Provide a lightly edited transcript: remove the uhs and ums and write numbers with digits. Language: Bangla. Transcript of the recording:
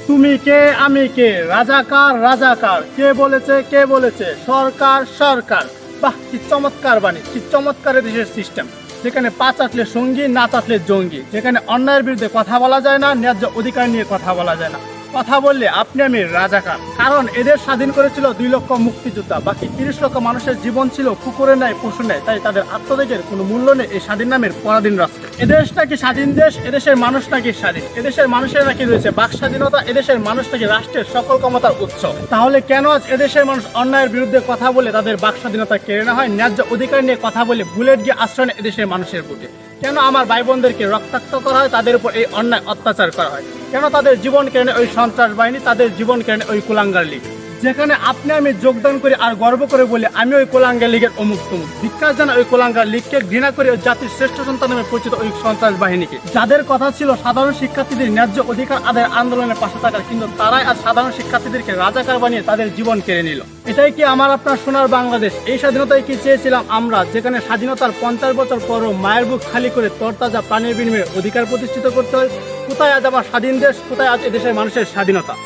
তুমি কে আমি কে, রাজাকার রাজাকার, কে বলেছে সরকার সরকার। বাহ, কি চমৎকার বাণী, কি চমৎকার দেশের সিস্টেম, যেখানে পা চাটলে সঙ্গী, না চাটলে জঙ্গি, যেখানে অন্যায়ের বিরুদ্ধে কথা বলা যায় না, ন্যায্য অধিকার নিয়ে কথা বলা যায় না। কথা বললে আপনি আমি রাজাকার। কারণ এদের স্বাধীন করেছিল 2 লক্ষ মুক্তিযোদ্ধা, বাকি 30 লক্ষ মানুষের জীবন ছিল কুকুরে নেয়, পশু নেয়, তাই তাদের আত্মত্যাগের কোনো মূল্য নেই এই স্বাধীন নামের পরাধীন রাষ্ট্রে। এদেশ নাকি স্বাধীন দেশ, এদেশের মানুষ নাকি স্বাধীন, এদেশের মানুষের নাকি রয়েছে বাক স্বাধীনতা, এদেশের মানুষ নাকি রাষ্ট্রের সকল ক্ষমতার উৎস। তাহলে কেন আজ এদেশের মানুষ অন্যায়ের বিরুদ্ধে কথা বলে তাদের বাক স্বাধীনতা কেড়ে নেওয়া হয়, ন্যায্য অধিকার নিয়ে কথা বলে বুলেট গিয়ে আশ্রয় নেয় এদেশের মানুষের বুকে? কেন আমার ভাই বোনদেরকে রক্তাক্ত করা হয়, তাদের উপর এই অন্যায় অত্যাচার করা হয়? কেন তাদের জীবন কেড়ে ওই সন্ত্রাস বাহিনী, তাদের জীবন কেড়ে ওই কুলাঙ্গার লীগ? যেখানে আপনি আমি যোগদান করি আর গর্ব করে বলি আমি ওই কুলাঙ্গার লীগের অমুক তমুক, ধিক্কার জানা ওই কুলাঙ্গার লীগকে, ঘৃণা করে ওই জাতির শ্রেষ্ঠ সন্তান নামে পরিচিত ওই সন্ত্রাস বাহিনীকে, যাদের কথা ছিল সাধারণ শিক্ষার্থীদের ন্যায্য অধিকার আদায়ের আন্দোলনের পাশে থাকার, কিন্তু তারাই আজ সাধারণ শিক্ষার্থীদেরকে রাজাকার বানিয়ে তাদের জীবন কেড়ে নিল। এটাই কি আমার আপনার সোনার বাংলাদেশ? এই স্বাধীনতায় কি চেয়েছিলাম আমরা, যেখানে স্বাধীনতার 50 বছর পরও মায়ের বুক খালি করে তরতাজা প্রাণের বিনিময়ে অধিকার প্রতিষ্ঠিত করতে হয়? কোথায় আজ আমার স্বাধীন দেশ, কোথায় আজ এদেশের মানুষের স্বাধীনতা?